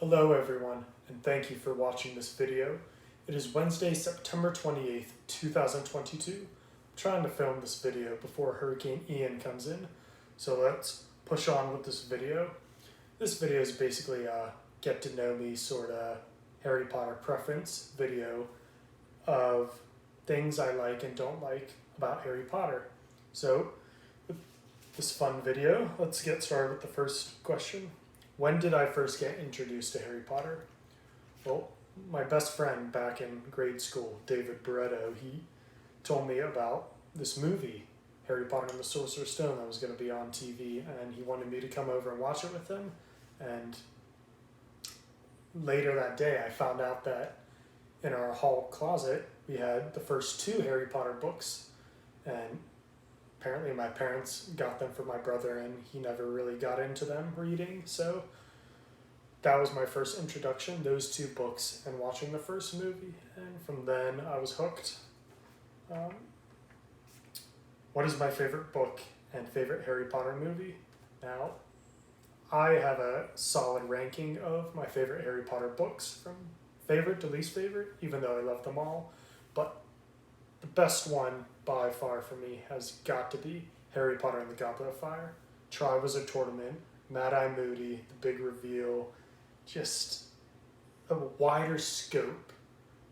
Hello everyone, and thank you for watching this video. It is Wednesday, September 28th, 2022. I'm trying to film this video before Hurricane Ian comes in, so let's push on with this video. This video is basically a get to know me sort of Harry Potter preference video of things I like and don't like about Harry Potter. So, with this fun video, let's get started with the first question. When did I first get introduced to Harry Potter? Well, my best friend back in grade school, David Barretto, he told me about this movie, Harry Potter and the Sorcerer's Stone, that was going to be on TV, and he wanted me to come over and watch it with him. And later that day, I found out that in our hall closet, we had the first two Harry Potter books, and apparently my parents got them for my brother and he never really got into them reading, so that was my first introduction, those two books and watching the first movie, and from then I was hooked. What is my favorite book and favorite Harry Potter movie? Now, I have a solid ranking of my favorite Harry Potter books from favorite to least favorite, even though I love them all, but the best one by far for me has got to be Harry Potter and the Goblet of Fire. Triwizard Tournament, Mad-Eye Moody, the big reveal, just a wider scope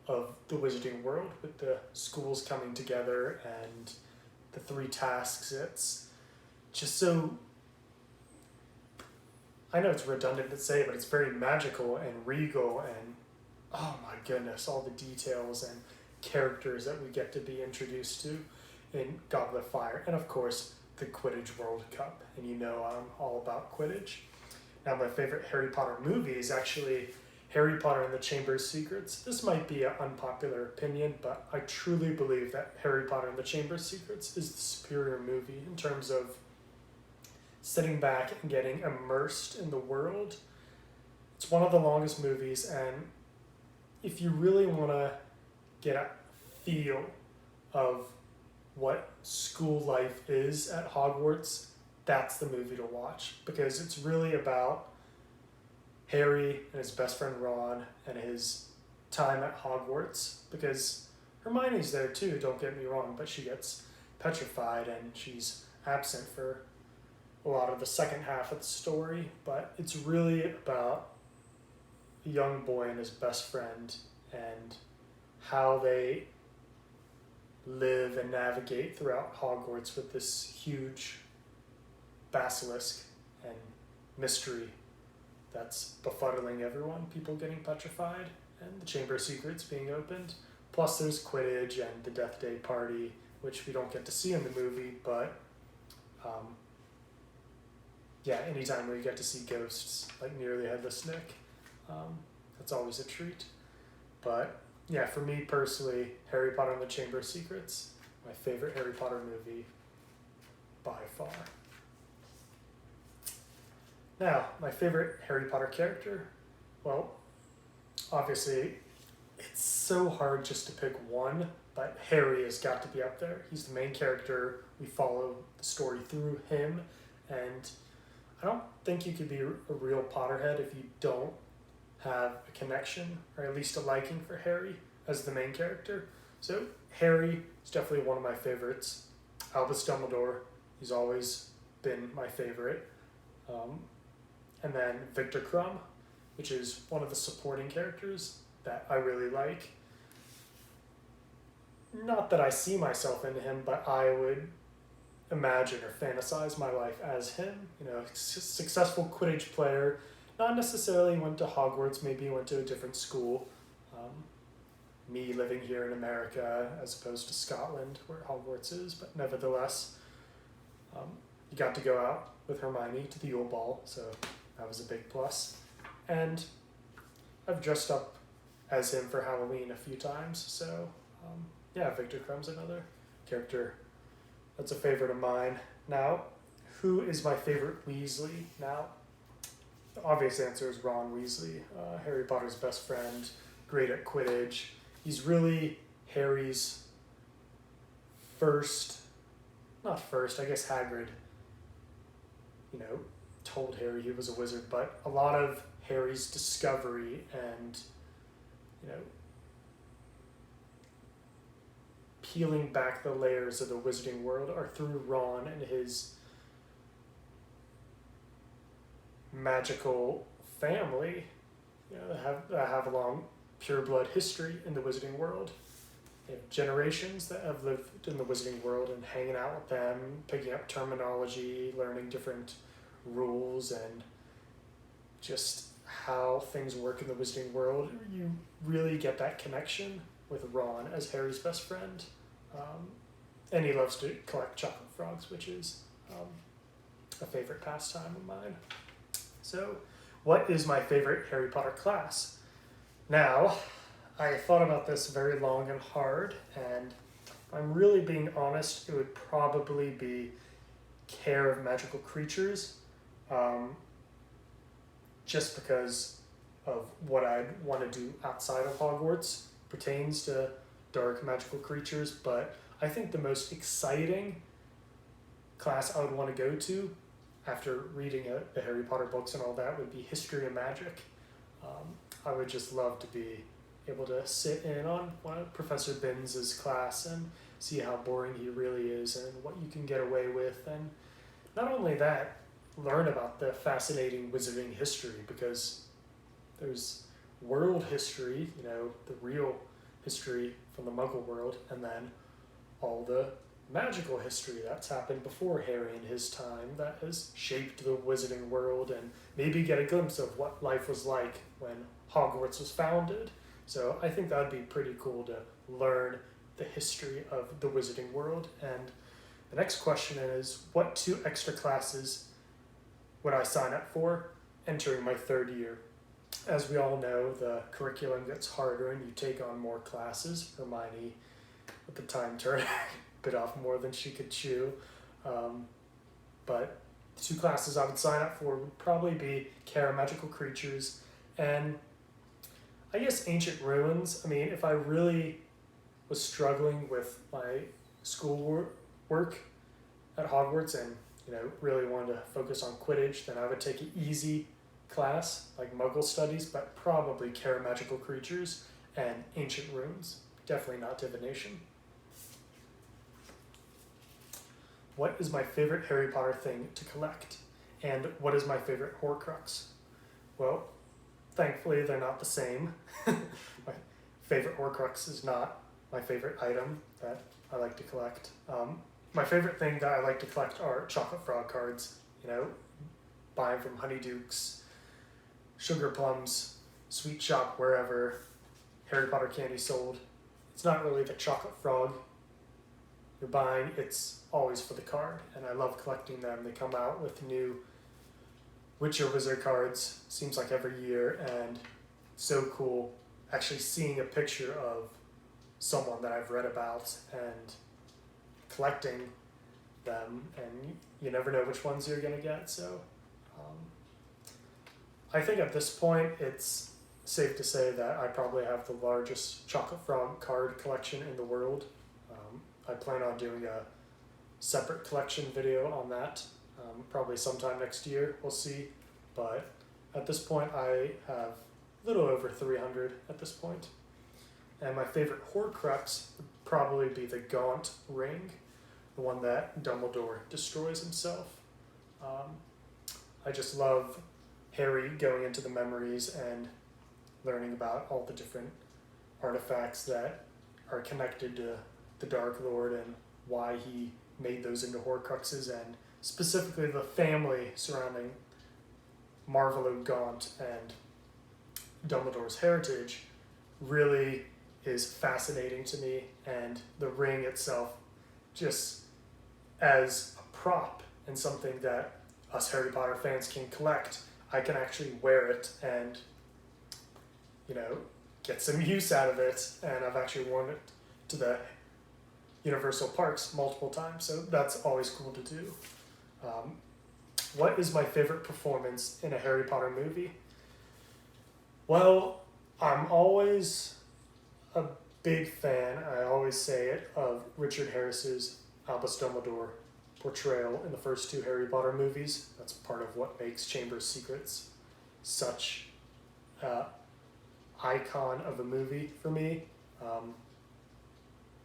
of the wizarding world with the schools coming together and the three tasks. It's just so, I know it's redundant to say, but it's very magical and regal and oh my goodness, all the details and characters that we get to be introduced to in Goblet of Fire, and of course the Quidditch World Cup, and you know I'm all about Quidditch. Now my favorite Harry Potter movie is actually Harry Potter and the Chamber of Secrets. This might be an unpopular opinion, but I truly believe that Harry Potter and the Chamber of Secrets is the superior movie in terms of sitting back and getting immersed in the world. It's one of the longest movies, and if you really want to get a feel of what school life is at Hogwarts, that's the movie to watch, because it's really about Harry and his best friend Ron and his time at Hogwarts, because Hermione's there too, don't get me wrong, but she gets petrified and she's absent for a lot of the second half of the story, but it's really about a young boy and his best friend and how they live and navigate throughout Hogwarts with this huge basilisk and mystery that's befuddling everyone, people getting petrified, and the Chamber of Secrets being opened. Plus there's Quidditch and the Death Day party, which we don't get to see in the movie, but yeah, anytime where you get to see ghosts, like Nearly Headless Nick, that's always a treat. But yeah, for me personally, Harry Potter and the Chamber of Secrets, my favorite Harry Potter movie by far. Now, my favorite Harry Potter character, well, obviously, it's so hard just to pick one, but Harry has got to be up there. He's the main character. We follow the story through him, and I don't think you could be a real Potterhead if you don't have a connection, or at least a liking for Harry as the main character. So Harry is definitely one of my favorites. Albus Dumbledore, he's always been my favorite. And then Victor Krum, which is one of the supporting characters that I really like. Not that I see myself in him, but I would imagine or fantasize my life as him. You know, successful Quidditch player, not necessarily went to Hogwarts, maybe went to a different school. Me living here in America as opposed to Scotland, where Hogwarts is, but nevertheless, you got to go out with Hermione to the Yule Ball, so that was a big plus. And I've dressed up as him for Halloween a few times, so yeah, Victor Crum's another character that's a favorite of mine. Now, who is my favorite Weasley? Now, the obvious answer is Ron Weasley, Harry Potter's best friend, great at Quidditch. He's really Harry's not first, I guess Hagrid, told Harry he was a wizard, but a lot of Harry's discovery and, you know, peeling back the layers of the wizarding world are through Ron and his magical family, you know, that have a long pureblood history in the wizarding world. They have generations that have lived in the wizarding world and hanging out with them, picking up terminology, learning different rules and just how things work in the wizarding world. You really get that connection with Ron as Harry's best friend. And he loves to collect chocolate frogs, which is a favorite pastime of mine. So, what is my favorite Harry Potter class? Now, I thought about this very long and hard, and if I'm really being honest, it would probably be Care of Magical Creatures, just because of what I'd want to do outside of Hogwarts pertains to dark magical creatures, but I think the most exciting class I would want to go to after reading the Harry Potter books and all that would be History of Magic. I would just love to be able to sit in on one of Professor Binns' class and see how boring he really is and what you can get away with, and not only that, learn about the fascinating wizarding history, because there's world history, you know, the real history from the Muggle world, and then all the magical history that's happened before Harry and his time that has shaped the wizarding world, and maybe get a glimpse of what life was like when Hogwarts was founded. So I think that would be pretty cool to learn the history of the wizarding world. And the next question is, what 2 extra classes would I sign up for entering my 3rd year? As we all know, the curriculum gets harder and you take on more classes. Hermione, at the time, turned bit off more than she could chew. But the 2 classes I would sign up for would probably be Care of Magical Creatures and I guess Ancient Ruins. I mean, if I really was struggling with my school work at Hogwarts and, you know, really wanted to focus on Quidditch, then I would take an easy class like Muggle Studies, but probably Care of Magical Creatures and Ancient Runes. Definitely not Divination. What is my favorite Harry Potter thing to collect? And what is my favorite Horcrux? Well, thankfully they're not the same. My favorite Horcrux is not my favorite item that I like to collect. My favorite thing that I like to collect are chocolate frog cards. You know, buy them from Honeydukes, Sugar Plums, Sweet Shop, wherever Harry Potter candy sold. It's not really the chocolate frog you're buying, it's always for the card, and I love collecting them. They come out with new Witcher Wizard cards, seems like every year, and so cool actually seeing a picture of someone that I've read about and collecting them, and you never know which ones you're going to get. So I think at this point it's safe to say that I probably have the largest chocolate frog card collection in the world. I plan on doing a separate collection video on that, probably sometime next year, we'll see. But at this point I have a little over 300 at this point. And my favorite Horcrux would probably be the Gaunt Ring, the one that Dumbledore destroys himself. I just love Harry going into the memories and learning about all the different artifacts that are connected to the Dark Lord and why he made those into Horcruxes, and specifically the family surrounding Marvolo Gaunt and Dumbledore's heritage really is fascinating to me, and the ring itself just as a prop and something that us Harry Potter fans can collect. I can actually wear it and, you know, get some use out of it, and I've actually worn it to the Universal Parks multiple times, so that's always cool to do. What is my favorite performance in a Harry Potter movie? Well, I'm always a big fan, I always say it, of Richard Harris's Albus Dumbledore portrayal in the first two Harry Potter movies. That's part of what makes Chamber of Secrets such an icon of a movie for me.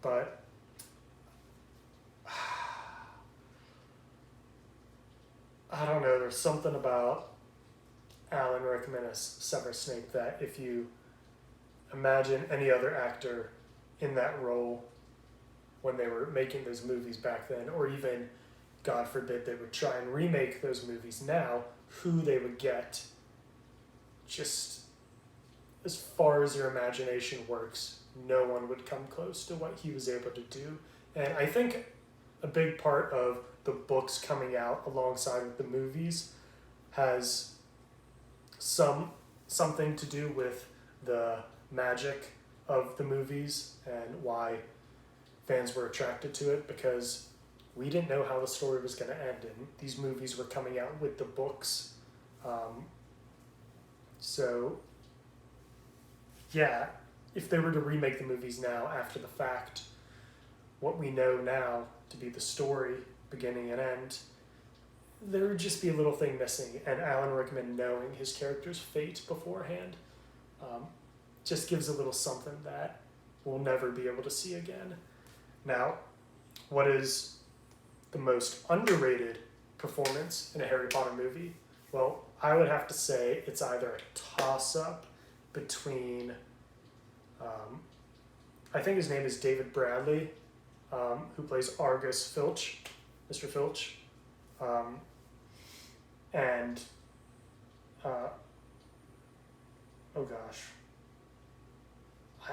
But I don't know, there's something about Alan Rickman as Severus Snape that if you imagine any other actor in that role when they were making those movies back then, or even, God forbid, they would try and remake those movies now, who they would get, just as far as your imagination works, no one would come close to what he was able to do. And I think a big part of the books coming out alongside with the movies has something to do with the magic of the movies and why fans were attracted to it, because we didn't know how the story was going to end, and these movies were coming out with the books. So yeah, if they were to remake the movies now after the fact, what we know now to be the story, beginning and end, there would just be a little thing missing. And Alan Rickman knowing his character's fate beforehand just gives a little something that we'll never be able to see again. Now, what is the most underrated performance in a Harry Potter movie? Well, I would have to say it's either a toss-up between, I think his name is David Bradley, who plays Argus Filch, Mr. Filch, and, oh gosh,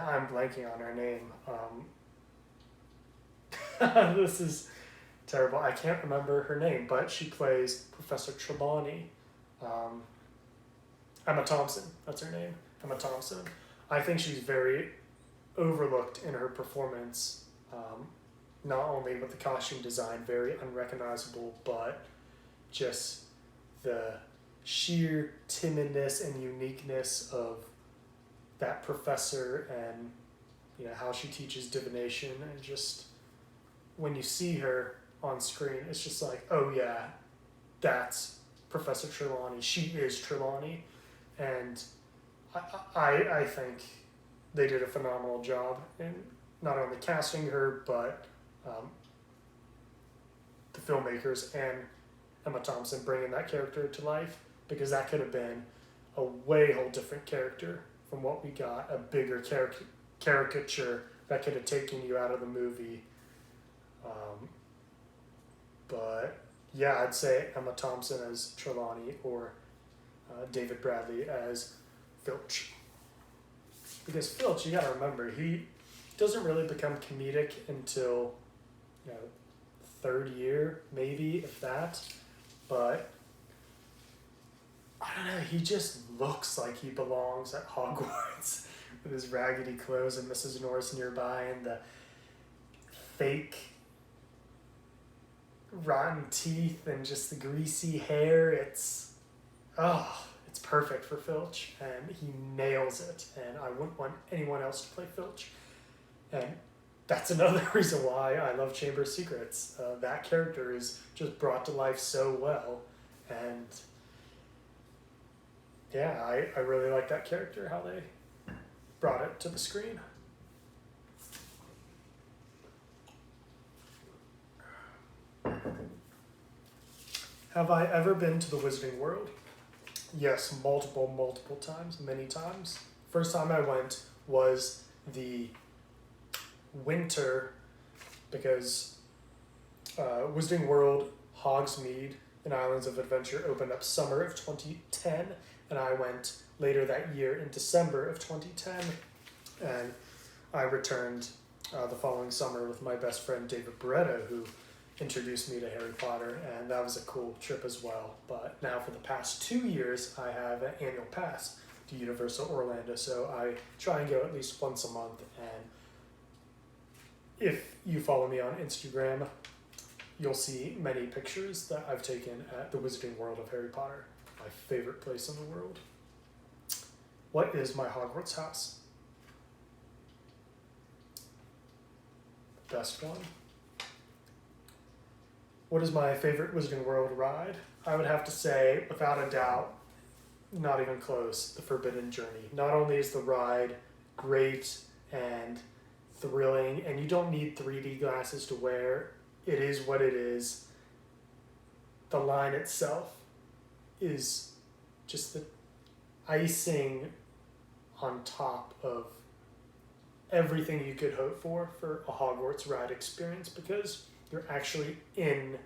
I'm blanking on her name. This is terrible. I can't remember her name, but she plays Professor Trelawney. Emma Thompson, that's her name, Emma Thompson. I think she's very overlooked in her performance, not only with the costume design, very unrecognizable, but just the sheer timidness and uniqueness of that professor, and you know how she teaches divination, and just when you see her on screen, it's just like, oh yeah, that's Professor Trelawney. She is Trelawney. And I think they did a phenomenal job in not only casting her, but the filmmakers and Emma Thompson bringing that character to life, because that could have been a way whole different character from what we got, a bigger caricature that could have taken you out of the movie. But yeah, I'd say Emma Thompson as Trelawney, or David Bradley as Filch. Because Filch, you gotta remember, he doesn't really become comedic until, third year, maybe, if that. But I don't know, he just looks like he belongs at Hogwarts with his raggedy clothes and Mrs. Norris nearby and the fake rotten teeth and just the greasy hair. It's perfect for Filch, and he nails it, and I wouldn't want anyone else to play Filch. And that's another reason why I love Chamber of Secrets. That character is just brought to life so well, and yeah, I really like that character, how they brought it to the screen. Have I ever been to the Wizarding World? Yes, multiple times, many times. First time I went was the winter, because Wizarding World Hogsmeade and Islands of Adventure opened up summer of 2010, and I went later that year in December of 2010, and I returned the following summer with my best friend David Beretta, who introduced me to Harry Potter, and that was a cool trip as well. But now for the past 2 years, I have an annual pass to Universal Orlando, so I try and go at least once a month. And if you follow me on Instagram, you'll see many pictures that I've taken at the Wizarding World of Harry Potter, my favorite place in the world. What is my Hogwarts house? Best one? What is my favorite Wizarding World ride? I would have to say, without a doubt, not even close, the Forbidden Journey. Not only is the ride great and thrilling, and you don't need 3D glasses to wear, it is what it is. The line itself is just the icing on top of everything you could hope for a Hogwarts ride experience, because you're actually in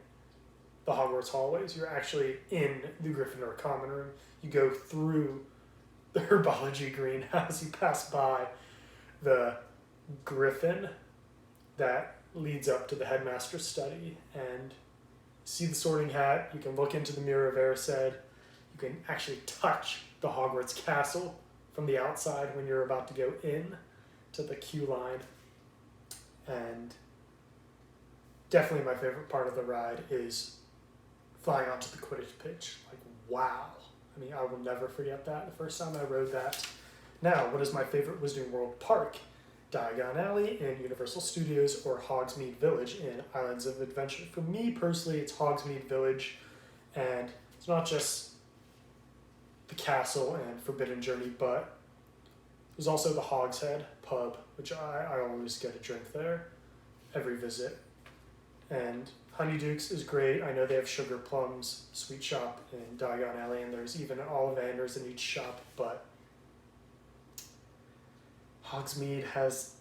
the Hogwarts hallways. You're actually in the Gryffindor common room. You go through the herbology greenhouse. You pass by the griffin that leads up to the headmaster's study and see the Sorting Hat. You can look into the Mirror of Erised. You can actually touch the Hogwarts castle from the outside when you're about to go in to the queue line. And definitely my favorite part of the ride is flying onto the Quidditch pitch. Like, wow. I mean, I will never forget that, the first time I rode that. Now, what is my favorite Wizarding World park? Diagon Alley in Universal Studios or Hogsmeade Village in Islands of Adventure. For me personally, it's Hogsmeade Village, and it's not just the castle and Forbidden Journey, but there's also the Hogshead pub, which I always get a drink there every visit. And Honeyduke's is great. I know they have Sugar Plums sweet shop in Diagon Alley, and there's even Ollivanders in each shop, but Hogsmeade has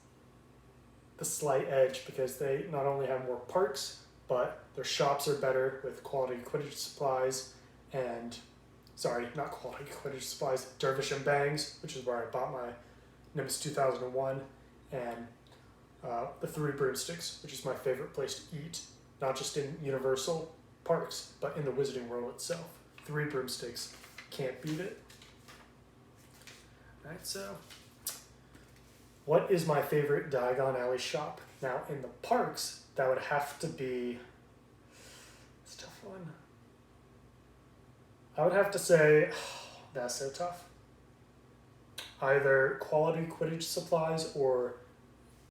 the slight edge because they not only have more parks, but their shops are better with quality Quidditch supplies and, sorry, not quality Quidditch supplies, Dervish and Bangs, which is where I bought my Nimbus 2001, and the Three Broomsticks, which is my favorite place to eat, not just in Universal parks, but in the Wizarding World itself. Three Broomsticks, can't beat it. Alright, so what is my favorite Diagon Alley shop? Now, in the parks, that would have to be, it's a tough one. I would have to say, that's so tough. Either quality Quidditch supplies or